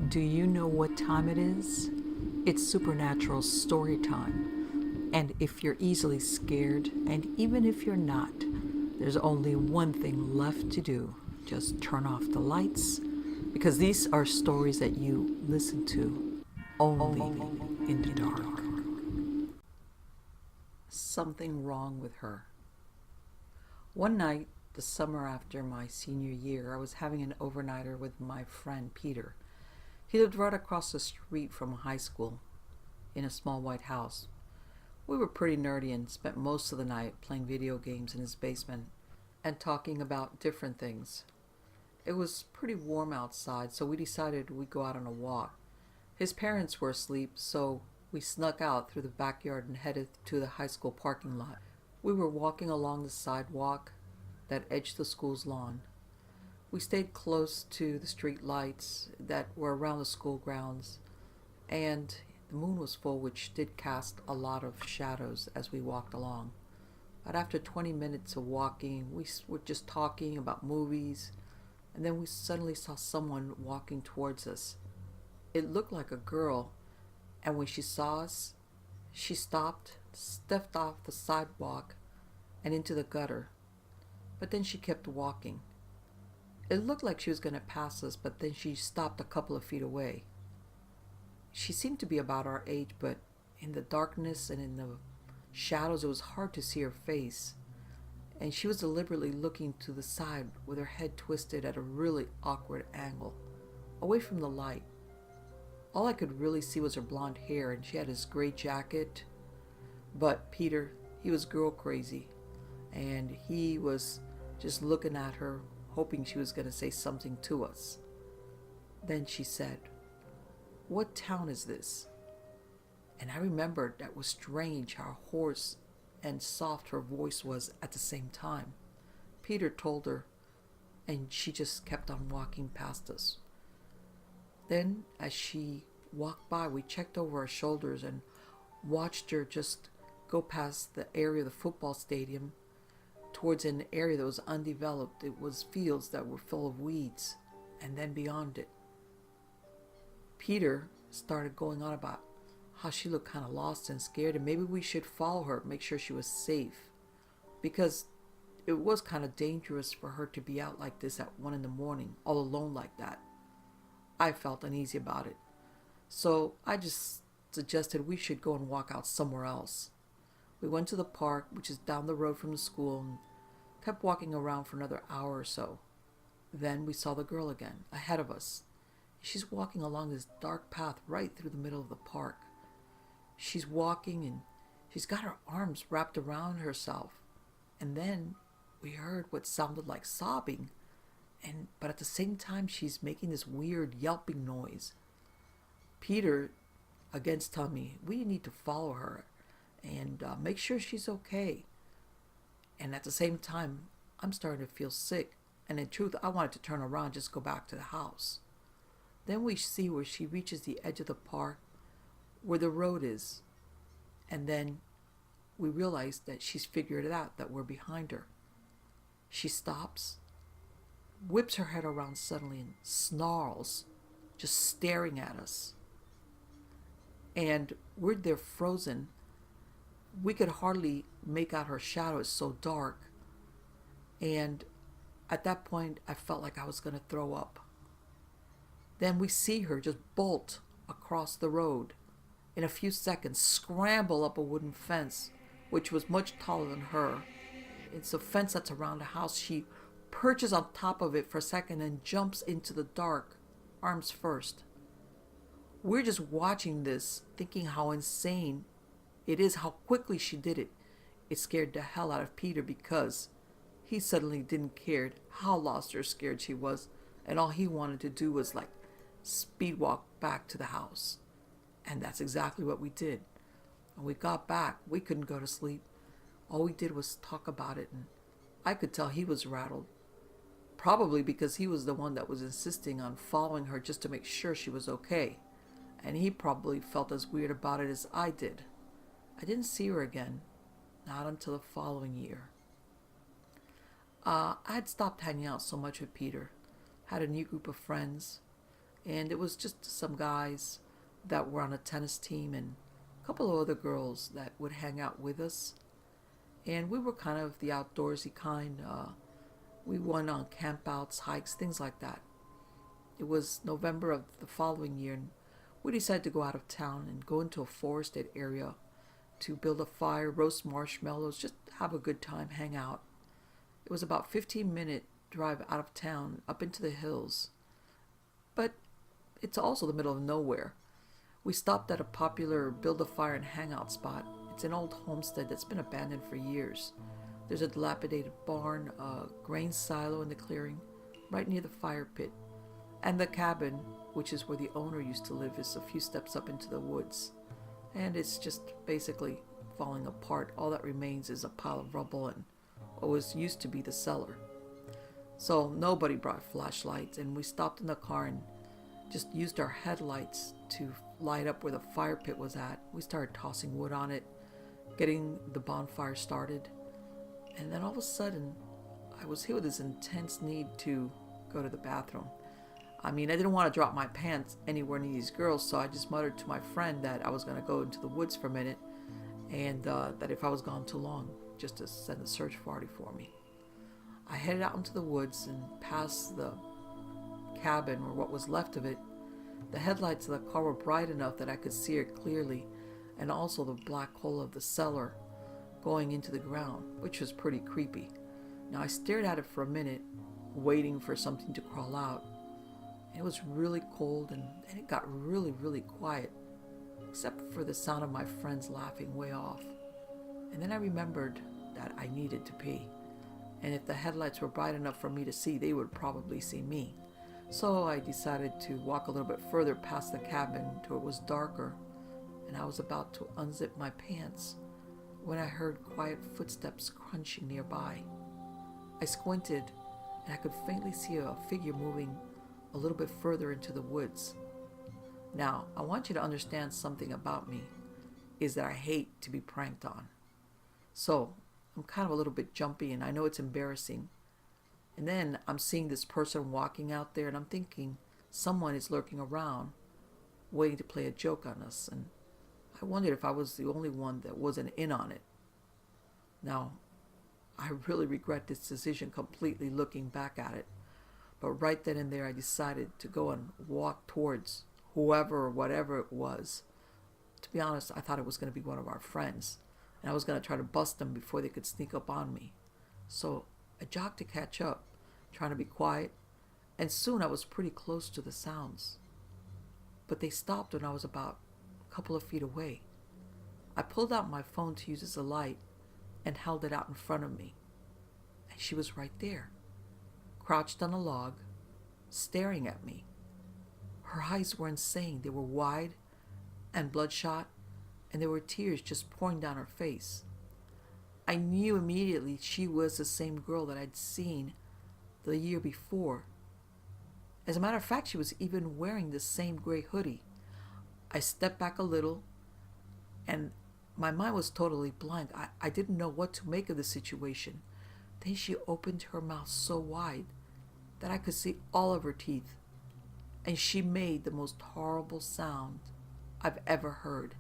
Do you know what time it is? It's supernatural story time. And if you're easily scared, and even if you're not, there's only one thing left to do. Just turn off the lights, because these are stories that you listen to only in the dark. Something wrong with her. One night, the summer after my senior year, I was having an overnighter with my friend Peter. He lived right across the street from high school, in a small white house. We were pretty nerdy and spent most of the night playing video games in his basement and talking about different things. It was pretty warm outside, so we decided we'd go out on a walk. His parents were asleep, so we snuck out through the backyard and headed to the high school parking lot. We were walking along the sidewalk that edged the school's lawn. We stayed close to the street lights that were around the school grounds, and the moon was full, which did cast a lot of shadows as we walked along. But after 20 minutes of walking, we were just talking about movies, and then we suddenly saw someone walking towards us. It looked like a girl, and when she saw us, she stopped, stepped off the sidewalk, and into the gutter. But then she kept walking. It looked like she was going to pass us, but then she stopped a couple of feet away. She seemed to be about our age, but in the darkness and in the shadows, it was hard to see her face. And she was deliberately looking to the side with her head twisted at a really awkward angle, away from the light. All I could really see was her blonde hair, and she had this gray jacket. But Peter, he was girl crazy, and he was just looking at her, hoping she was going to say something to us. Then she said, "What town is this?" And I remembered that was strange how hoarse and soft her voice was at the same time. Peter told her, and she just kept on walking past us. Then, as she walked by, we checked over our shoulders and watched her just go past the area of the football stadium towards an area that was undeveloped. It was fields that were full of weeds, and then beyond it. Peter started going on about how she looked kind of lost and scared, and maybe we should follow her, make sure she was safe, because it was kind of dangerous for her to be out like this at 1 a.m, all alone like that. I felt uneasy about it, so I just suggested we should go and walk out somewhere else. We went to the park, which is down the road from the school, and kept walking around for another hour or so. Then we saw the girl again, ahead of us. She's walking along this dark path right through the middle of the park. She's walking, and she's got her arms wrapped around herself. And then we heard what sounded like sobbing, but at the same time she's making this weird yelping noise. Peter against told me we need to follow her and make sure she's okay. And at the same time, I'm starting to feel sick, and in truth, I wanted to turn around and just go back to the house. Then we see where she reaches the edge of the park, where the road is, and then we realize that she's figured it out, that we're behind her. She stops, whips her head around suddenly, and snarls, just staring at us. And we're there frozen. We could hardly make out her shadow. It's so dark. And at that point, I felt like I was going to throw up. Then we see her just bolt across the road. In a few seconds, scramble up a wooden fence, which was much taller than her. It's a fence that's around the house. She perches on top of it for a second and jumps into the dark, arms first. We're just watching this, thinking how insane it is, how quickly she did it. It scared the hell out of Peter, because he suddenly didn't care how lost or scared she was, and all he wanted to do was like speed walk back to the house. And that's exactly what we did. When we got back, we couldn't go to sleep. All we did was talk about it, and I could tell he was rattled. Probably because he was the one that was insisting on following her just to make sure she was okay. And he probably felt as weird about it as I did. I didn't see her again, not until the following year. I had stopped hanging out so much with Peter, had a new group of friends. And it was just some guys that were on a tennis team and a couple of other girls that would hang out with us. And we were kind of the outdoorsy kind. We went on campouts, hikes, things like that. It was November of the following year, and we decided to go out of town and go into a forested area to build a fire, roast marshmallows, just have a good time, hang out. It was about 15-minute drive out of town, up into the hills. But it's also the middle of nowhere. We stopped at a popular build-a-fire and hangout spot. It's an old homestead that's been abandoned for years. There's a dilapidated barn, a grain silo in the clearing, right near the fire pit. And the cabin, which is where the owner used to live, is a few steps up into the woods. And it's just basically falling apart. All that remains is a pile of rubble and what was used to be the cellar. So nobody brought flashlights, and we stopped in the car and just used our headlights to light up where the fire pit was at. We started tossing wood on it, getting the bonfire started. And then all of a sudden, I was hit with this intense need to go to the bathroom. I mean, I didn't want to drop my pants anywhere near these girls, so I just muttered to my friend that I was going to go into the woods for a minute, and that if I was gone too long, just to send a search party for me. I headed out into the woods and past the cabin, or what was left of it. The headlights of the car were bright enough that I could see it clearly, and also the black hole of the cellar going into the ground, which was pretty creepy. Now I stared at it for a minute, waiting for something to crawl out. It was really cold, and then it got really, really quiet, except for the sound of my friends laughing way off. And then I remembered that I needed to pee, and if the headlights were bright enough for me to see, they would probably see me. So I decided to walk a little bit further past the cabin till it was darker, and I was about to unzip my pants when I heard quiet footsteps crunching nearby. I squinted, and I could faintly see a figure moving a little bit further into the woods. Now, I want you to understand something about me, is that I hate to be pranked on. So, I'm kind of a little bit jumpy, and I know it's embarrassing. And then I'm seeing this person walking out there, and I'm thinking someone is lurking around, waiting to play a joke on us. And I wondered if I was the only one that wasn't in on it. Now, I really regret this decision completely looking back at it. But right then and there, I decided to go and walk towards whoever or whatever it was. To be honest, I thought it was going to be one of our friends, and I was going to try to bust them before they could sneak up on me. So I jogged to catch up, trying to be quiet, and soon I was pretty close to the sounds. But they stopped when I was about a couple of feet away. I pulled out my phone to use as a light and held it out in front of me. And she was right there, crouched on a log, staring at me. Her eyes were insane. They were wide and bloodshot, and there were tears just pouring down her face. I knew immediately she was the same girl that I'd seen the year before. As a matter of fact, she was even wearing the same gray hoodie. I stepped back a little, and my mind was totally blank. I didn't know what to make of the situation. Then she opened her mouth so wide that I could see all of her teeth, and she made the most horrible sound I've ever heard.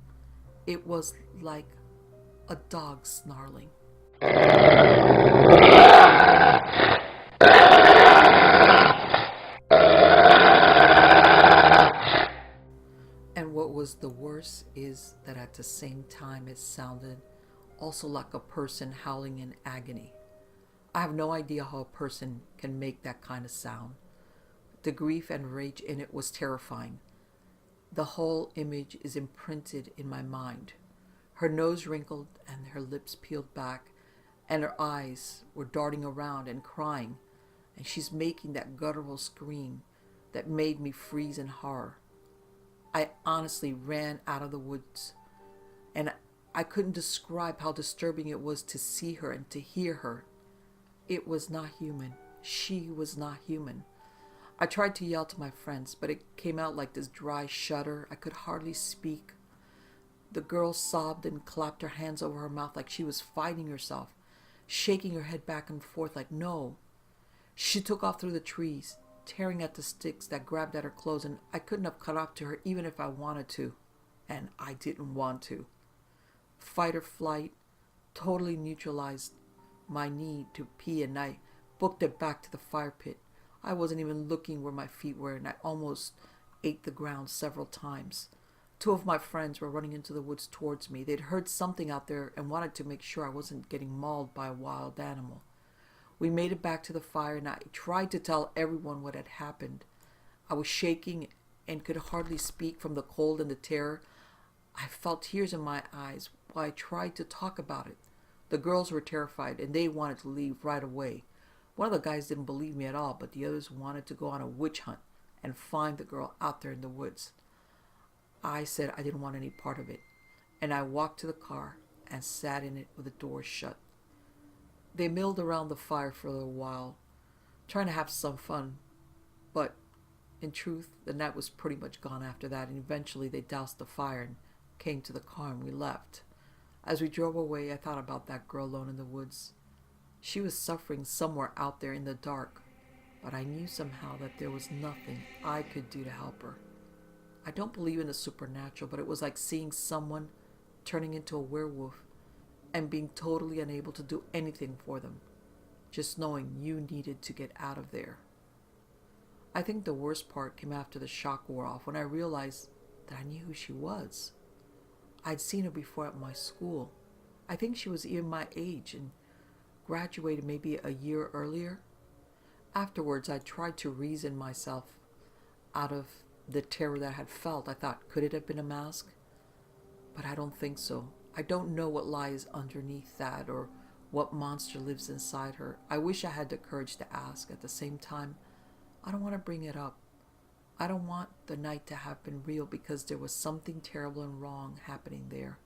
It was like a dog snarling. And what was the worst is that at the same time it sounded also like a person howling in agony. I have no idea how a person can make that kind of sound. The grief and rage in it was terrifying. The whole image is imprinted in my mind. Her nose wrinkled and her lips peeled back, and her eyes were darting around and crying, and she's making that guttural scream that made me freeze in horror. I honestly ran out of the woods, and I couldn't describe how disturbing it was to see her and to hear her. It was not human. She was not human. I tried to yell to my friends, but it came out like this dry shudder. I could hardly speak. The girl sobbed and clapped her hands over her mouth like she was fighting herself, shaking her head back and forth like no. She took off through the trees, tearing at the sticks that grabbed at her clothes, and I couldn't have caught up to her even if I wanted to. And I didn't want to. Fight or flight totally neutralized my need to pee, and I booked it back to the fire pit. I wasn't even looking where my feet were, and I almost ate the ground several times. Two of my friends were running into the woods towards me. They'd heard something out there and wanted to make sure I wasn't getting mauled by a wild animal. We made it back to the fire, and I tried to tell everyone what had happened. I was shaking and could hardly speak from the cold and the terror. I felt tears in my eyes while I tried to talk about it. The girls were terrified, and they wanted to leave right away. One of the guys didn't believe me at all, but the others wanted to go on a witch hunt and find the girl out there in the woods. I said I didn't want any part of it, and I walked to the car and sat in it with the door shut. They milled around the fire for a little while, trying to have some fun, but in truth, the night was pretty much gone after that, and eventually they doused the fire and came to the car, and we left. As we drove away, I thought about that girl alone in the woods. She was suffering somewhere out there in the dark, but I knew somehow that there was nothing I could do to help her. I don't believe in the supernatural, but it was like seeing someone turning into a werewolf and being totally unable to do anything for them, just knowing you needed to get out of there. I think the worst part came after the shock wore off, when I realized that I knew who she was. I'd seen her before at my school. I think she was even my age and graduated maybe a year earlier. Afterwards, I tried to reason myself out of the terror that I had felt. I thought, could it have been a mask? But I don't think so. I don't know what lies underneath that or what monster lives inside her. I wish I had the courage to ask. At the same time, I don't want to bring it up. I don't want the night to have been real because there was something terrible and wrong happening there.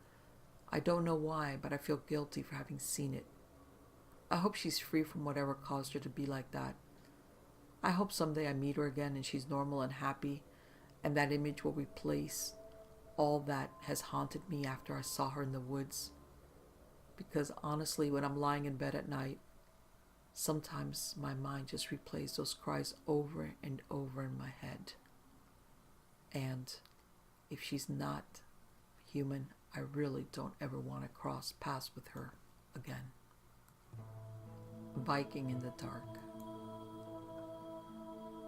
I don't know why, but I feel guilty for having seen it. I hope she's free from whatever caused her to be like that. I hope someday I meet her again and she's normal and happy, and that image will replace all that has haunted me after I saw her in the woods. Because honestly, when I'm lying in bed at night, sometimes my mind just replays those cries over and over in my head. And if she's not human, I really don't ever want to cross paths with her again. Biking in the dark.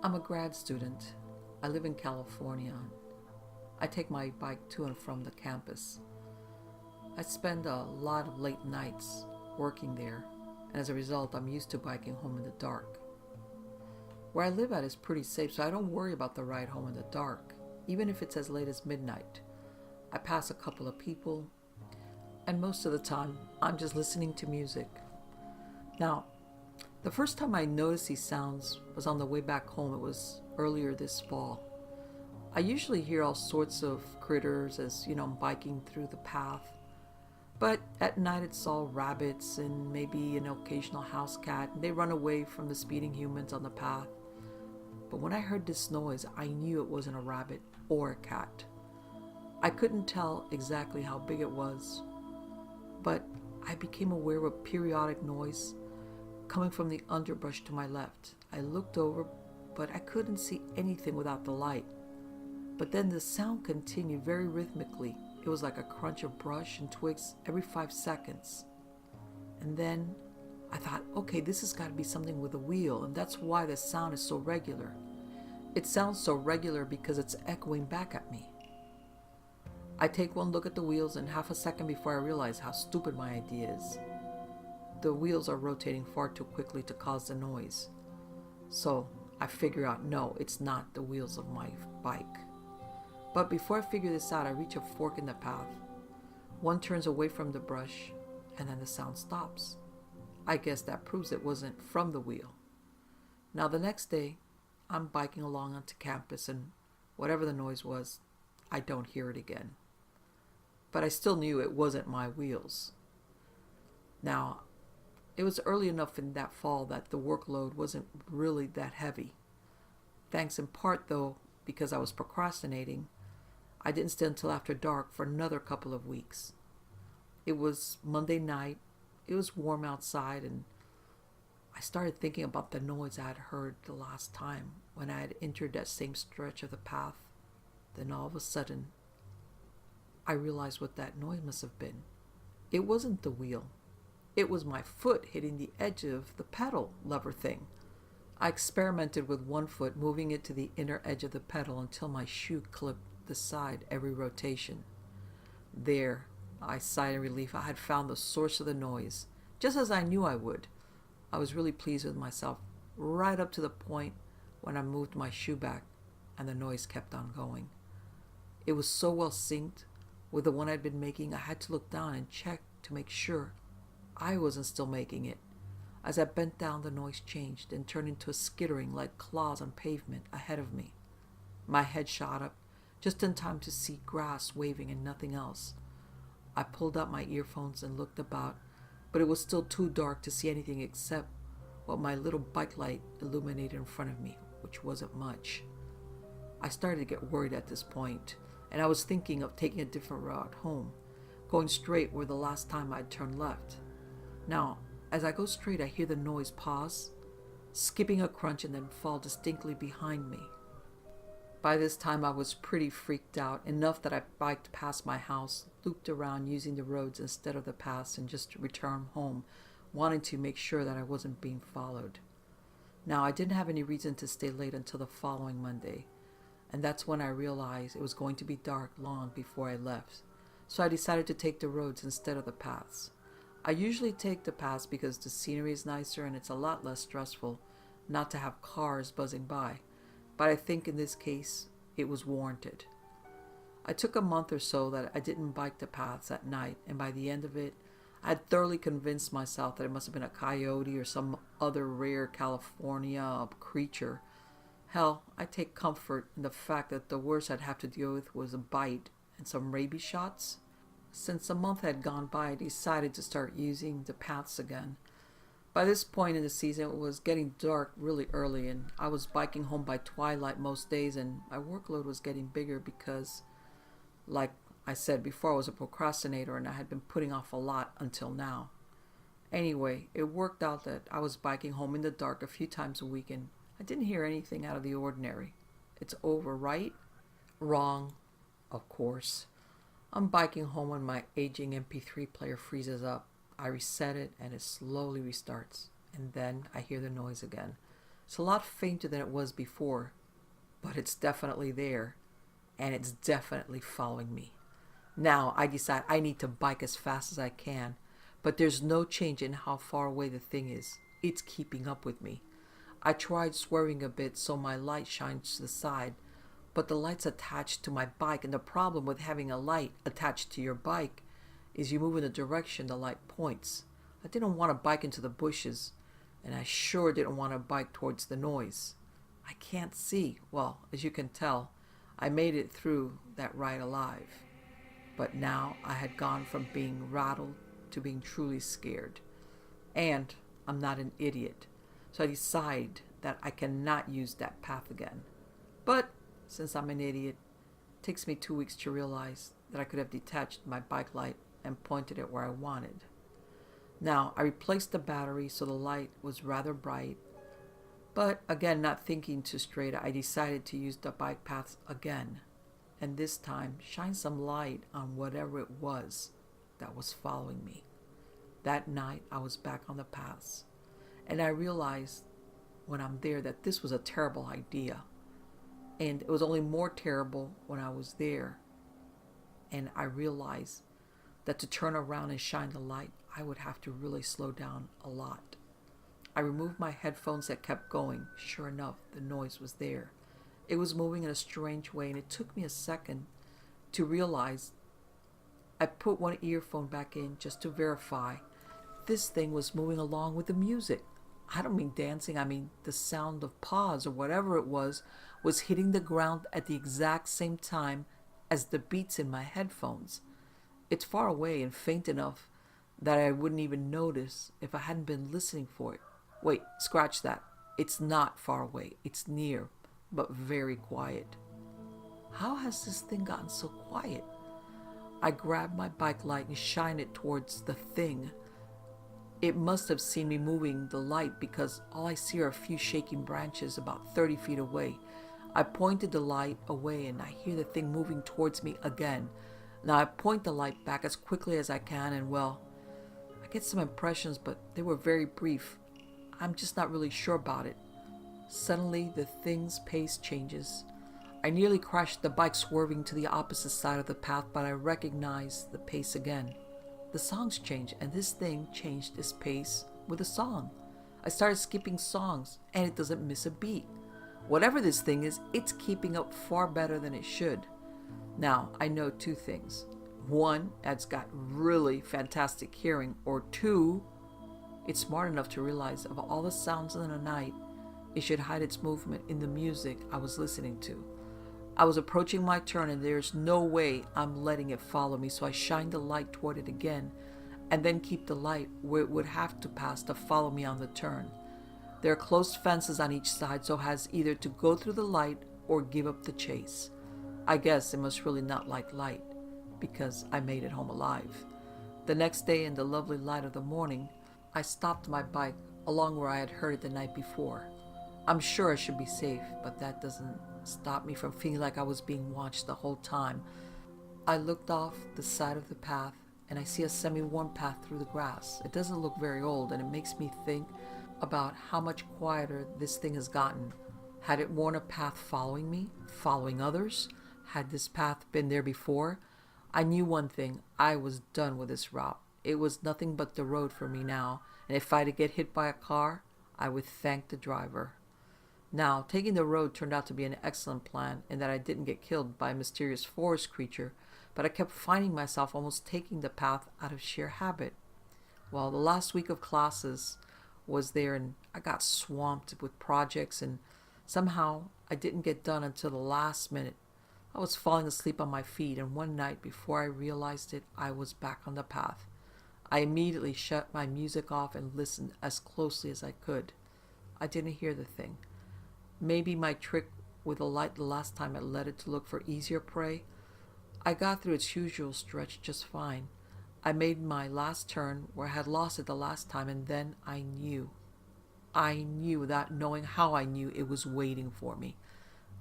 I'm a grad student. I live in California. I take my bike to and from the campus. I spend a lot of late nights working there, and as a result, I'm used to biking home in the dark. Where I live at is pretty safe, so I don't worry about the ride home in the dark, even if it's as late as midnight. I pass a couple of people, and most of the time, I'm just listening to music. Now, the first time I noticed these sounds was on the way back home. It was earlier this fall. I usually hear all sorts of critters as, I'm biking through the path. But at night it's all rabbits and maybe an occasional house cat, and they run away from the speeding humans on the path. But when I heard this noise, I knew it wasn't a rabbit or a cat. I couldn't tell exactly how big it was, but I became aware of a periodic noise coming from the underbrush to my left. I looked over, but I couldn't see anything without the light. But then the sound continued very rhythmically. It was like a crunch of brush and twigs every 5 seconds. And then I thought, okay, this has got to be something with a wheel, and that's why the sound is so regular. It sounds so regular because it's echoing back at me. I take one look at the wheels, and half a second before I realize how stupid my idea is. The wheels are rotating far too quickly to cause the noise. So I figure out, no, it's not the wheels of my bike. But before I figure this out, I reach a fork in the path. One turns away from the brush, and then the sound stops. I guess that proves it wasn't from the wheel. Now the next day, I'm biking along onto campus, and whatever the noise was, I don't hear it again. But I still knew it wasn't my wheels. Now, it was early enough in that fall that the workload wasn't really that heavy. Thanks in part, though, because I was procrastinating, I didn't stay until after dark for another couple of weeks. It was Monday night, it was warm outside, and I started thinking about the noise I had heard the last time when I had entered that same stretch of the path, then all of a sudden, I realized what that noise must have been. It wasn't the wheel. It was my foot hitting the edge of the pedal lever thing. I experimented with one foot, moving it to the inner edge of the pedal until my shoe clipped the side every rotation. There, I sighed in relief. I had found the source of the noise, just as I knew I would. I was really pleased with myself, right up to the point when I moved my shoe back and the noise kept on going. It was so well synced with the one I'd been making, I had to look down and check to make sure I wasn't still making it. As I bent down, the noise changed and turned into a skittering like claws on pavement ahead of me. My head shot up, just in time to see grass waving and nothing else. I pulled out my earphones and looked about, but it was still too dark to see anything except what my little bike light illuminated in front of me, which wasn't much. I started to get worried at this point, and I was thinking of taking a different route home, going straight where the last time I'd turned left. Now, as I go straight, I hear the noise pause, skipping a crunch and then fall distinctly behind me. By this time, I was pretty freaked out, enough that I biked past my house, looped around using the roads instead of the paths, and just returned home, wanting to make sure that I wasn't being followed. Now, I didn't have any reason to stay late until the following Monday, and that's when I realized it was going to be dark long before I left, so I decided to take the roads instead of the paths. I usually take the paths because the scenery is nicer and it's a lot less stressful not to have cars buzzing by, but I think in this case it was warranted. I took a month or so that I didn't bike the paths at night, and by the end of it, I had thoroughly convinced myself that it must have been a coyote or some other rare California creature. Hell, I take comfort in the fact that the worst I'd have to deal with was a bite and some rabies shots. Since a month had gone by, I decided to start using the paths again. By this point in the season, it was getting dark really early, and I was biking home by twilight most days, and my workload was getting bigger because, like I said before, I was a procrastinator and I had been putting off a lot until now. Anyway, it worked out that I was biking home in the dark a few times a week, and I didn't hear anything out of the ordinary. It's over, right? Wrong, of course. I'm biking home when my aging MP3 player freezes up. I reset it and it slowly restarts, and then I hear the noise again. It's a lot fainter than it was before, but it's definitely there, and it's definitely following me. Now I decide I need to bike as fast as I can, but there's no change in how far away the thing is. It's keeping up with me. I tried swerving a bit so my light shines to the side, but the light's attached to my bike, and the problem with having a light attached to your bike is you move in the direction the light points. I didn't want to bike into the bushes, and I sure didn't want to bike towards the noise. I can't see. Well, as you can tell, I made it through that ride alive. But now I had gone from being rattled to being truly scared. And I'm not an idiot, so I decide that I cannot use that path again. But since I'm an idiot, it takes me 2 weeks to realize that I could have detached my bike light and pointed it where I wanted. Now, I replaced the battery so the light was rather bright, but again, not thinking too straight, I decided to use the bike paths again, and this time shine some light on whatever it was that was following me. That night, I was back on the paths, and I realized when I'm there that this was a terrible idea. And it was only more terrible when I was there. And I realized that to turn around and shine the light, I would have to really slow down a lot. I removed my headphones that kept going. Sure enough, the noise was there. It was moving in a strange way, and it took me a second to realize. I put one earphone back in just to verify. This thing was moving along with the music. I don't mean dancing, I mean the sound of paws or whatever it was hitting the ground at the exact same time as the beats in my headphones. It's far away and faint enough that I wouldn't even notice if I hadn't been listening for it. Wait, scratch that. It's not far away. It's near, but very quiet. How has this thing gotten so quiet? I grabbed my bike light and shined it towards the thing, It must have seen me moving the light because all I see are a few shaking branches about 30 feet away. I pointed the light away and I hear the thing moving towards me again. Now I point the light back as quickly as I can and well, I get some impressions, but they were very brief. I'm just not really sure about it. Suddenly, the thing's pace changes. I nearly crashed the bike swerving to the opposite side of the path, but I recognized the pace again. The songs changed, and this thing changed its pace with a song. I started skipping songs, and it doesn't miss a beat. Whatever this thing is, it's keeping up far better than it should. Now, I know two things. One, it's got really fantastic hearing, or two, it's smart enough to realize of all the sounds in the night, it should hide its movement in the music I was listening to. I was approaching my turn and there's no way I'm letting it follow me, so I shined the light toward it again and then keep the light where it would have to pass to follow me on the turn. There are closed fences on each side, so it has either to go through the light or give up the chase. I guess it must really not like light, because I made it home alive. The next day, in the lovely light of the morning, I stopped my bike along where I had heard it the night before. I'm sure I should be safe, but that doesn't stop me from feeling like I was being watched the whole time. I looked off the side of the path and I see a semi-worn path through the grass. It doesn't look very old and it makes me think about how much quieter this thing has gotten. Had it worn a path following me, following others? Had this path been there before? I knew one thing, I was done with this route. It was nothing but the road for me now, and if I had to get hit by a car, I would thank the driver. Now, taking the road turned out to be an excellent plan in that I didn't get killed by a mysterious forest creature, but I kept finding myself almost taking the path out of sheer habit. Well, the last week of classes was there and I got swamped with projects and somehow I didn't get done until the last minute. I was falling asleep on my feet and one night before I realized it, I was back on the path. I immediately shut my music off and listened as closely as I could. I didn't hear the thing. Maybe my trick with the light the last time had led it to look for easier prey. I got through its usual stretch just fine. I made my last turn where I had lost it the last time, and then I knew without knowing how I knew it was waiting for me.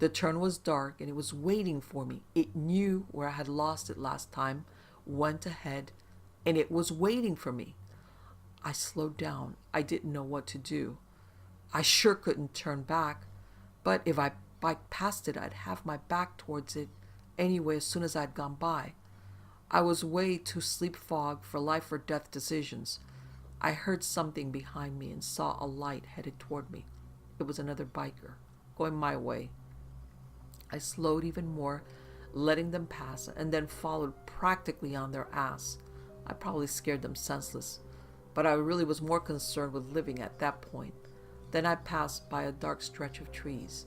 The turn was dark and it was waiting for me. It knew where I had lost it last time, went ahead, and it was waiting for me. I slowed down. I didn't know what to do. I sure couldn't turn back. But if I biked past it, I'd have my back towards it anyway as soon as I'd gone by. I was way too sleep-fogged for life or death decisions. I heard something behind me and saw a light headed toward me. It was another biker, going my way. I slowed even more, letting them pass, and then followed practically on their ass. I probably scared them senseless, but I really was more concerned with living at that point. Then I passed by a dark stretch of trees.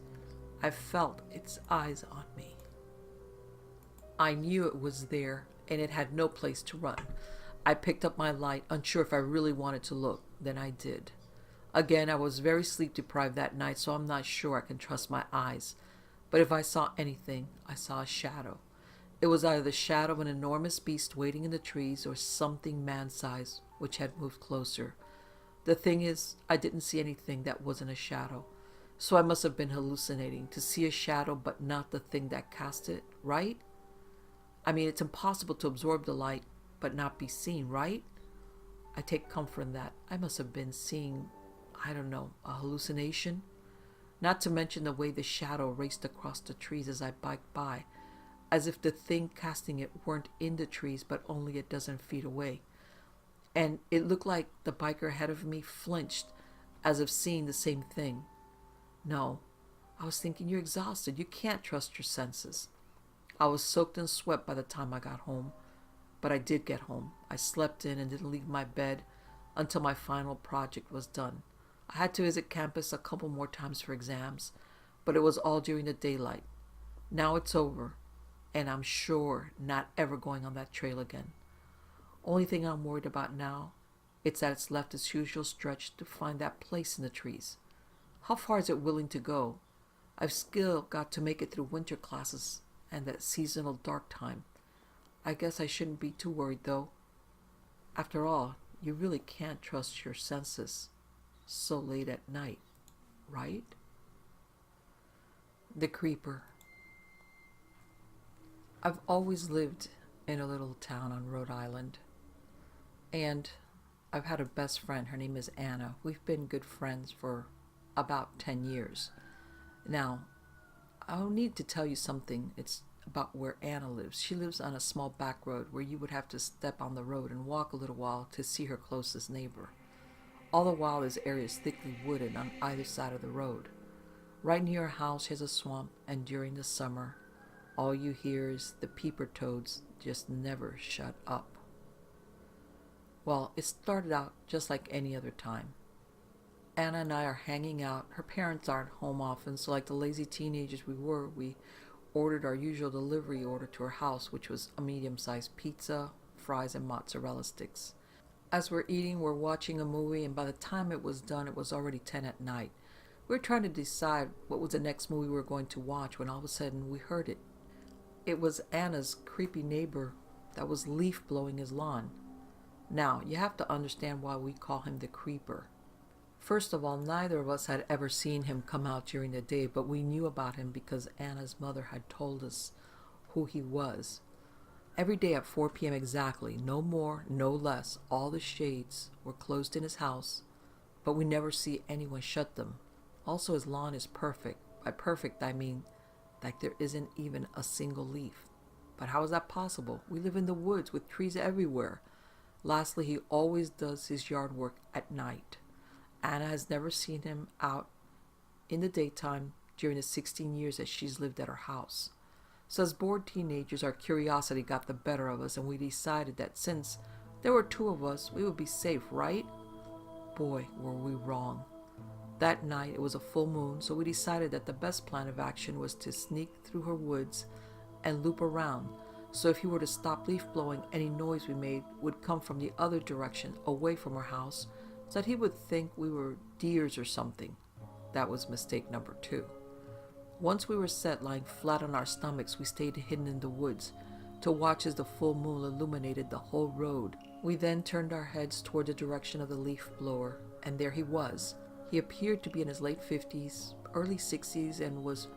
I felt its eyes on me. I knew it was there, and it had no place to run. I picked up my light, unsure if I really wanted to look. Then I did. Again, I was very sleep-deprived that night, so I'm not sure I can trust my eyes. But if I saw anything, I saw a shadow. It was either the shadow of an enormous beast waiting in the trees or something man-sized which had moved closer. The thing is, I didn't see anything that wasn't a shadow. So I must have been hallucinating to see a shadow but not the thing that cast it, right? I mean, it's impossible to absorb the light but not be seen, right? I take comfort in that. I must have been seeing, I don't know, a hallucination. Not to mention the way the shadow raced across the trees as I biked by, as if the thing casting it weren't in the trees but only a dozen feet away. And it looked like the biker ahead of me flinched, as if seeing the same thing. No, I was thinking, you're exhausted. You can't trust your senses. I was soaked in sweat by the time I got home. But I did get home. I slept in and didn't leave my bed until my final project was done. I had to visit campus a couple more times for exams, but it was all during the daylight. Now it's over, and I'm sure not ever going on that trail again. Only thing I'm worried about now, it's that it's left its usual stretch to find that place in the trees. How far is it willing to go? I've still got to make it through winter classes and that seasonal dark time. I guess I shouldn't be too worried, though. After all, you really can't trust your senses so late at night, right? The creeper. I've always lived in a little town on Rhode Island, and I've had a best friend. Her name is Anna. We've been good friends for about 10 years. Now, I'll need to tell you something. It's about where Anna lives. She lives on a small back road where you would have to step on the road and walk a little while to see her closest neighbor. All the while, this area is thickly wooded on either side of the road. Right near her house is a swamp, and during the summer, all you hear is the peeper toads just never shut up. Well, it started out just like any other time. Anna and I are hanging out. Her parents aren't home often, so like the lazy teenagers we were, we ordered our usual delivery order to her house, which was a medium-sized pizza, fries, and mozzarella sticks. As we're eating, we're watching a movie, and by the time it was done, it was already 10 at night. We were trying to decide what was the next movie we were going to watch when all of a sudden we heard it. It was Anna's creepy neighbor that was leaf blowing his lawn. Now, you have to understand why we call him the creeper. First of all, neither of us had ever seen him come out during the day, but we knew about him because Anna's mother had told us who he was. Every day at 4 p.m. exactly, no more, no less, all the shades were closed in his house, but we never see anyone shut them. Also, his lawn is perfect. By perfect, I mean like there isn't even a single leaf. But how is that possible? We live in the woods with trees everywhere. Lastly, he always does his yard work at night. Anna has never seen him out in the daytime during the 16 years that she's lived at her house. So as bored teenagers, our curiosity got the better of us, and we decided that since there were two of us, we would be safe, right? Boy, were we wrong. That night, it was a full moon, so we decided that the best plan of action was to sneak through her woods and loop around. So if he were to stop leaf blowing, any noise we made would come from the other direction, away from our house, so that he would think we were deers or something. That was mistake number 2. Once we were set, lying flat on our stomachs, we stayed hidden in the woods to watch as the full moon illuminated the whole road. We then turned our heads toward the direction of the leaf blower, and there he was. He appeared to be in his late 50s, early 60s, and was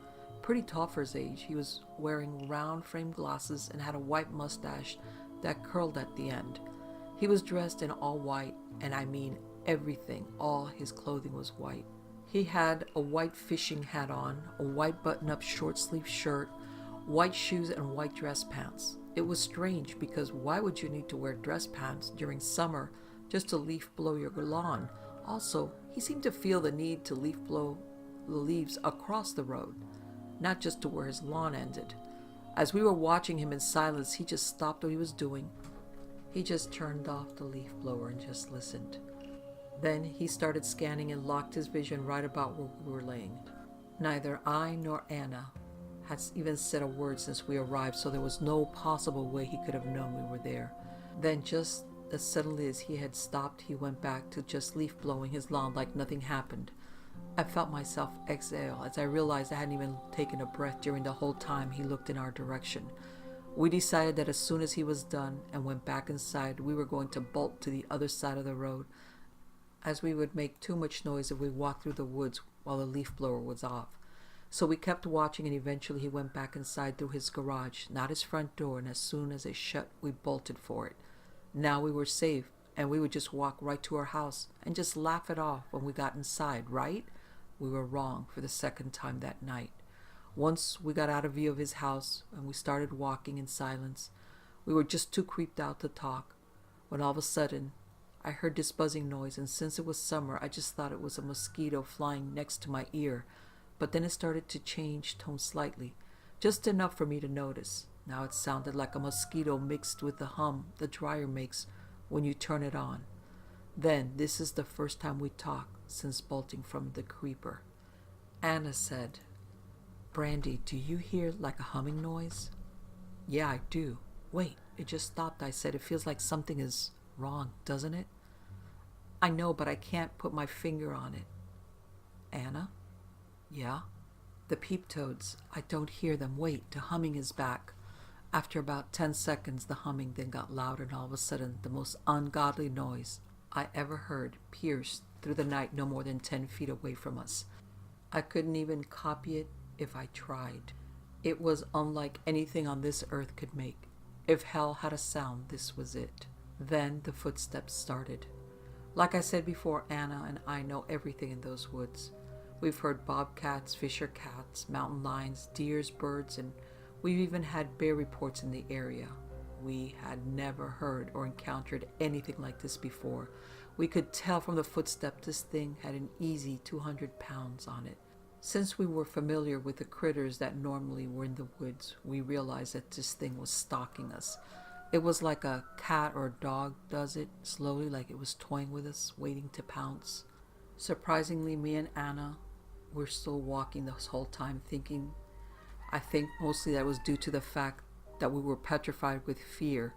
pretty tall for his age. He was wearing round framed glasses and had a white mustache that curled at the end. He was dressed in all white, and I mean everything. All his clothing was white. He had a white fishing hat on, a white button-up short-sleeved shirt, white shoes, and white dress pants. It was strange because why would you need to wear dress pants during summer just to leaf blow your lawn? Also, he seemed to feel the need to leaf blow the leaves across the road, not just to where his lawn ended. As we were watching him in silence, he just stopped what he was doing. He just turned off the leaf blower and just listened. Then he started scanning and locked his vision right about where we were laying. Neither I nor Anna had even said a word since we arrived, so there was no possible way he could have known we were there. Then just as suddenly as he had stopped, he went back to just leaf blowing his lawn like nothing happened. I felt myself exhale as I realized I hadn't even taken a breath during the whole time he looked in our direction. We decided that as soon as he was done and went back inside, we were going to bolt to the other side of the road, as we would make too much noise if we walked through the woods while the leaf blower was off. So we kept watching, and eventually he went back inside through his garage, not his front door, and as soon as it shut, we bolted for it. Now we were safe, and we would just walk right to our house and just laugh it off when we got inside, right? We were wrong for the second time that night. Once we got out of view of his house and we started walking in silence, we were just too creeped out to talk, when all of a sudden I heard this buzzing noise, and since it was summer, I just thought it was a mosquito flying next to my ear. But then it started to change tone slightly, just enough for me to notice. Now it sounded like a mosquito mixed with the hum the dryer makes when you turn it on. Then, this is the first time we talked since bolting from the creeper. Anna said, "Brandy, do you hear like a humming noise?" "Yeah, I do." "Wait, it just stopped," I said. "It feels like something is wrong, doesn't it?" "I know, but I can't put my finger on it." "Anna?" "Yeah?" "The peep toads. I don't hear them. Wait, the humming is back." After about 10 seconds, the humming then got louder, and all of a sudden, the most ungodly noise I ever heard pierced through the night no more than 10 feet away from us. I couldn't even copy it if I tried. It was unlike anything on this earth could make. If hell had a sound, this was it. Then the footsteps started. Like I said before, Anna and I know everything in those woods. We've heard bobcats, fisher cats, mountain lions, deers, birds, and we've even had bear reports in the area. We had never heard or encountered anything like this before. We could tell from the footstep this thing had an easy 200 pounds on it. Since we were familiar with the critters that normally were in the woods, we realized that this thing was stalking us. It was like a cat or a dog does it, slowly, like it was toying with us, waiting to pounce. Surprisingly, me and Anna were still walking this whole time, thinking, I think mostly that was due to the fact that we were petrified with fear,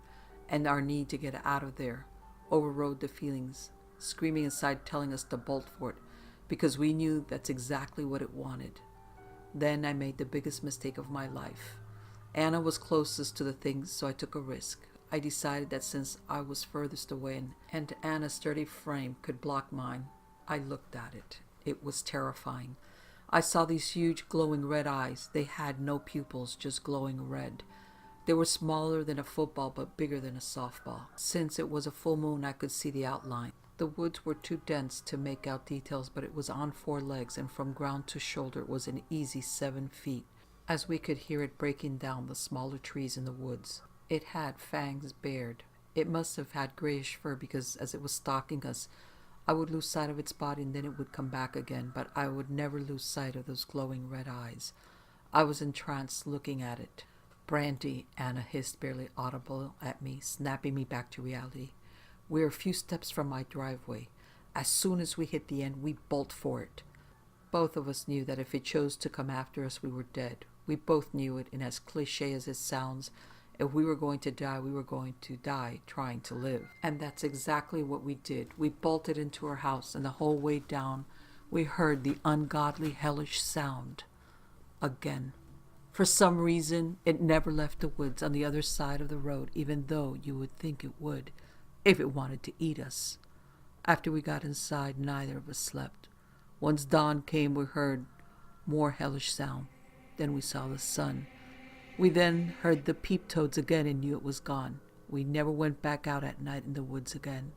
and our need to get out of there overrode the feelings, screaming inside telling us to bolt for it, because we knew that's exactly what it wanted. Then I made the biggest mistake of my life. Anna was closest to the thing, so I took a risk. I decided that since I was furthest away and Anna's sturdy frame could block mine, I looked at it. It was terrifying. I saw these huge glowing red eyes. They had no pupils, just glowing red. They were smaller than a football but bigger than a softball. Since it was a full moon, I could see the outline. The woods were too dense to make out details, but it was on 4 legs, and from ground to shoulder it was an easy 7 feet, as we could hear it breaking down the smaller trees in the woods. It had fangs bared. It must have had grayish fur, because as it was stalking us, I would lose sight of its body and then it would come back again, but I would never lose sight of those glowing red eyes. I was entranced looking at it. Brandy, Anna hissed, barely audible at me, snapping me back to reality. We're a few steps from my driveway. As soon as we hit the end, we bolt for it. Both of us knew that if it chose to come after us, we were dead. We both knew it, and as cliche as it sounds, if we were going to die, we were going to die trying to live. And that's exactly what we did. We bolted into our house, and the whole way down, we heard the ungodly, hellish sound. Again. For some reason, it never left the woods on the other side of the road, even though you would think it would, if it wanted to eat us. After we got inside, neither of us slept. Once dawn came, we heard more hellish sound. Then we saw the sun. We then heard the peep toads again and knew it was gone. We never went back out at night in the woods again.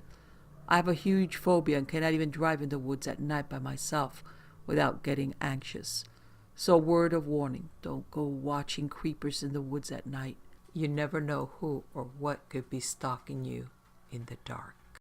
I have a huge phobia and cannot even drive in the woods at night by myself without getting anxious. So word of warning, don't go watching creepers in the woods at night. You never know who or what could be stalking you in the dark.